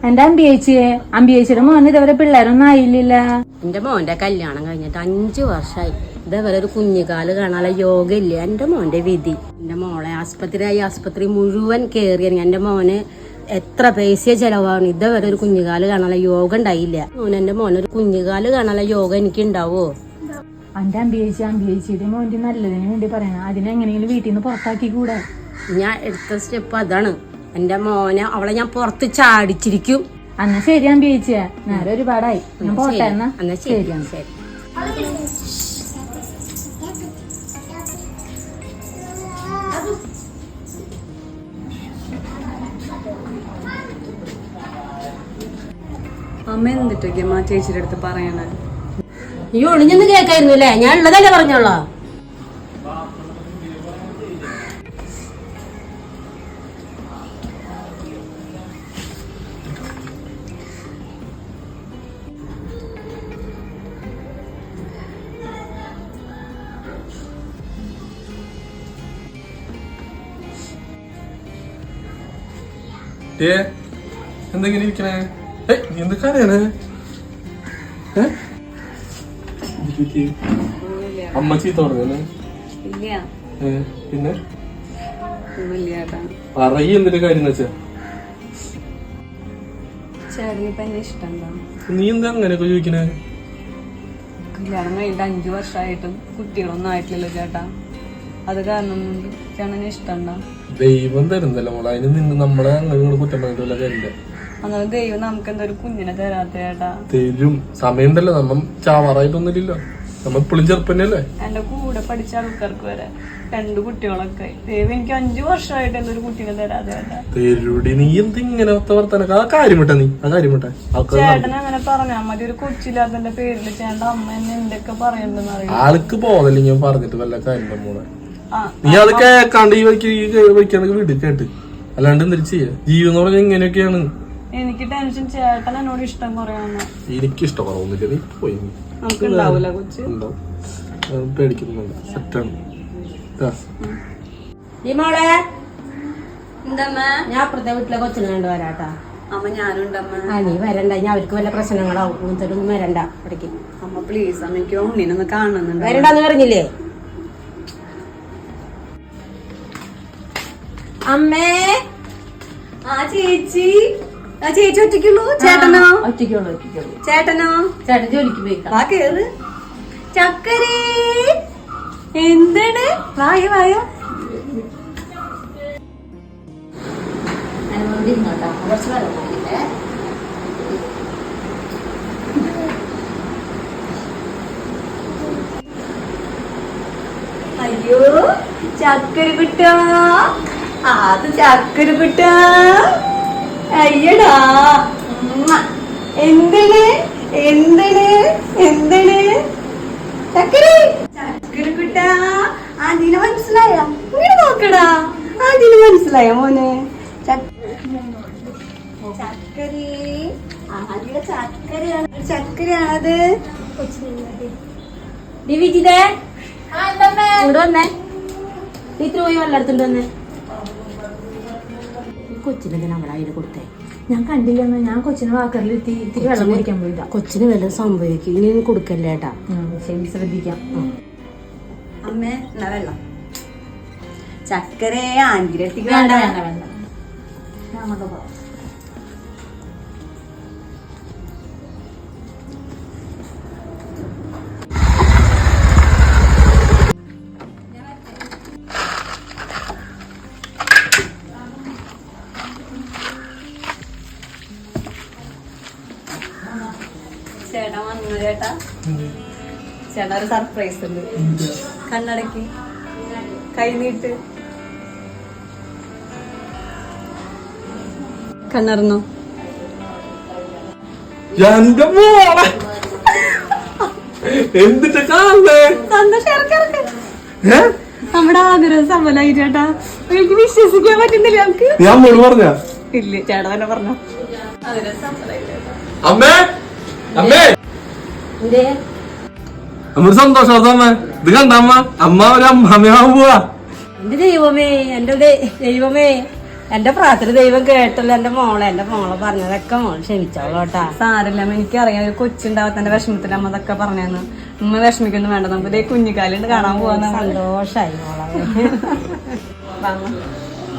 എന്റെ അമ്പിയേച്ചിയുടെ മോന് ഇതേവരെ പിള്ളേരൊന്നും ആയില്ല. എന്റെ മോന്റെ കല്യാണം കഴിഞ്ഞിട്ട് 5 വർഷമായി. ഇതേവരെ ഒരു കുഞ്ഞുകാല് കാണാനുള്ള യോഗ ഇല്ല. എന്റെ മോന്റെ വിധി. എന്റെ മോളെ ആസ്പത്രി മുഴുവൻ കേറിയ എന്റെ മോന് എത്ര പൈസ ചെലവാണ്. ഇതേവരെ ഒരു കുഞ്ഞുകാല് കാണാനുള്ള യോഗ ഉണ്ടായില്ല. എന്റെ മോനൊരു കുഞ്ഞുകാല് കാണാനുള്ള യോഗ എനിക്ക് ഉണ്ടാവോ? എന്റെ അമ്പിയേച്ചിയുടെ മോന്റെ നല്ലതിന് വേണ്ടി പറയണം. അതിനെങ്ങനെയെങ്കിലും വീട്ടിൽ നിന്ന് പുറത്താക്കി കൂടെ. ഞാൻ എടുത്ത സ്റ്റെപ്പ് അതാണ്. എന്റെ മോനെ അവളെ ഞാൻ പുറത്ത് ചാടിച്ചിരിക്കും. എന്നാ ശരി അമ്പിയേച്ചിയെ, നേരെ ഒരുപാടായി. ഞാൻ പോട്ടെ എന്നാ. ശരിയാണ്. ശരി. അമ്മ എന്നിട്ടൊക്കെ ചേച്ചിയുടെ അടുത്ത് പറയണേ? ഈ ഒളിഞ്ഞൊന്നും കേൾക്കായിരുന്നു അല്ലേ? ഞാൻ ഉള്ളതല്ലേ പറഞ്ഞോളാ. എന്തെങ്കിലും ഇരിക്കണേ? എന്തൊക്കെയാണ് അമ്മ ചീത്ത പറഞ്ഞല്ലേ? പിന്നെ പറയ എന്തിന്റെ കാര്യം വെച്ചാ? ചേട്ടനിപ്പ എന്നെ ഇഷ്ടണ്ടോ? നീ എന്താ അങ്ങനെയൊക്കെ ചോദിക്കണേ? കല്യാണം കഴിഞ്ഞിട്ട് 5 വർഷമായിട്ടും കുട്ടികളൊന്നും ആയിട്ടില്ലല്ലോ ചേട്ടാ. അത് കാരണം ചേട്ടനെ ഇഷ്ടണ്ടോ? ദൈവം തരുന്നല്ലോ മോളെ, അതിന് നിന്ന് നമ്മളെ അങ്ങനെ കുറ്റം പറഞ്ഞിട്ടുള്ള കാര്യമില്ല. അന്നേരം ദൈവം നമുക്ക് എന്താ ഒരു കുഞ്ഞിനെ തരാത്ത ചേട്ടാ? തരും. സമയമുണ്ടല്ലോ, നമ്മ ചാവാറായിട്ടൊന്നുമില്ലല്ലോ. നമ്മ ഇപ്പോഴും ചെറുപ്പന്നല്ലേ. എന്റെ കൂടെ പഠിച്ച ആൾക്കാർക്ക് വരെ 2 കുട്ടികളൊക്കെ. ദൈവം എനിക്ക് 5 വർഷമായിട്ട് എന്തൊരു കുട്ടീനെ തരാതെ ചേട്ടാ. തരൂടി. നീ എന്ത് ഇങ്ങനെ വർത്താനൊക്കെ? ആ കാര്യം വിട്ടാ നീ, ആ കാര്യം വിട്ടാ. ചേട്ടൻ അങ്ങനെ പറഞ്ഞാ മതി. ഒരു കൊച്ചില്ലാത്തന്റെ പേരില് ചേട്ടൻ അമ്മ എന്നെ എന്തൊക്കെ പറയണ്ടെന്ന് അറിയാം. ആൾക്ക് ബോധമില്ല ഞാൻ പറഞ്ഞിട്ട് വല്ല കാര്യം മോളെ. നീ അത് കേക്കാണ്ട് ഈ വയ്ക്കാനൊക്കെ വീട്ടിൽ കേട്ട്. അല്ലാണ്ട് എന്തിനു ചെയ്യാ? ജീവിതം എന്ന് പറഞ്ഞാൽ ഇങ്ങനെയൊക്കെയാണ്. എനിക്ക് ടെൻഷൻ ചേട്ടൻ എന്നോട് ഇഷ്ടം കുറയാന്ന്. എനിക്ക് ഇഷ്ടം കുറവൊന്നുമില്ല. നീ പോയി നമുക്ക് ഉണ്ടാവൂല കൊച്ച്. പേടിക്കുന്നുണ്ട്. സെറ്റാണ്. മോളെ ഞാൻ അപ്പുറത്തെ വീട്ടിലെ കൊച്ചിനെ കണ്ടു വരാട്ടാ. അമ്മ ഞാനുണ്ടമ്മ. നീ വരണ്ട. ഞാൻ അവർക്ക് വല്ല പ്രശ്നങ്ങളാവും. ഒന്നും വരണ്ട ഇടയ്ക്ക്. അമ്മ പ്ലീസ് അമ്മ, എനിക്ക് ഉണ്ണിനൊന്ന് കാണുന്നുണ്ട്. വരണ്ടെന്ന് പറഞ്ഞില്ലേ? അമ്മേ. ചേച്ചി ഒറ്റയ്ക്കുള്ളൂ? ചേട്ടനോ? ഒറ്റയ്ക്കുള്ളൂ. ചേട്ടനോ? ചേട്ടൻ ജോലിക്ക് പോയി. വാ കേറ്. ചക്കരേ എന്താണ്? വായ കുറച്ച് വെള്ളം കുടിക്കട്ടെ. അയ്യോ ചക്കര കുട്ടാ, അത് ചക്കര കുട്ടാ. അയ്യടാ എന്താണ് ചക്കര കുട്ടാ. അതിന് മനസ്സിലായ? ഇങ്ങനെ നോക്കടാ. അതിന് മനസ്സിലായ മോനെ? ചക്കരയാണത്. വന്നേ. ഇത്ര പോയി വെള്ളെടുത്തിട്ട് വന്നേ. കൊച്ചിനെ നമ്മളെ അതിന് കൊടുത്തേ. ഞാൻ കണ്ടില്ലെന്ന്. ഞാൻ കൊച്ചിനെ വാക്കറിലെത്തി ഇത്തിരി വെള്ളം കുടിക്കാൻ പോയില്ല. കൊച്ചിന് വല്ലതും സംഭവിക്കും. ഇനി കൊടുക്കല്ലേ ഏട്ടാ. ശരി, ശ്രദ്ധിക്കാം. അമ്മേ എന്നാ വെള്ളം. ചക്കര ആന്റിരത്തിക്ക് വേണ്ട. ചേട്ടാ വന്നു. ചേട്ടാ ഒരു സർപ്രൈസ് ഉണ്ട്. കണ്ണടക്കി കൈ നീട്ട്. കണ്ണറിഞ്ഞോ? എന്തിട്ട് കാണേ? നമ്മുടെ ആഗ്രഹം സഫലമായി ചേട്ടാ. എനിക്ക് വിശ്വസിക്കാൻ പറ്റുന്നില്ല. നമുക്ക് ഞാൻ പറഞ്ഞ ഇല്ല. ചേട്ടാ തന്നെ പറഞ്ഞോ. ആഗ്രഹം സഫലമായി ചേട്ടാ. അമ്മേ അമ്മ സന്തോഷം. ഇത് കണ്ടമ്മ, അമ്മ ഒരു അമ്മയാവാൻ പോവാ. എന്റെ ദൈവമേ. എന്റെ പ്രാർത്ഥന ദൈവം കേട്ടല്ലോ എന്റെ മോളെ പറഞ്ഞതൊക്കെ മോൾ ക്ഷമിച്ചോളൂട്ടാ. സാരല്ല, എനിക്കറിയാം ഒരു കൊച്ചുണ്ടാവാത്തന്റെ വിഷമത്തിൽ അമ്മ അതൊക്കെ പറഞ്ഞെന്ന്. ഉമ്മ വിഷമിക്കൊന്നും വേണ്ട, നമുക്ക് ഇതേ കുഞ്ഞിക്കാലുണ്ട് കാണാൻ പോവാന്ന്. സന്തോഷായി മോളെ.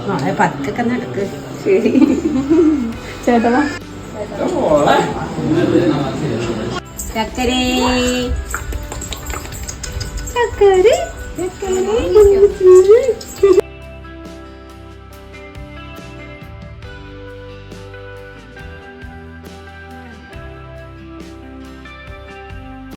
മോളെ പതുക്കെ നടക്ക്. ശരി ചേട്ടാ. ചക്കരേ ചക്കരി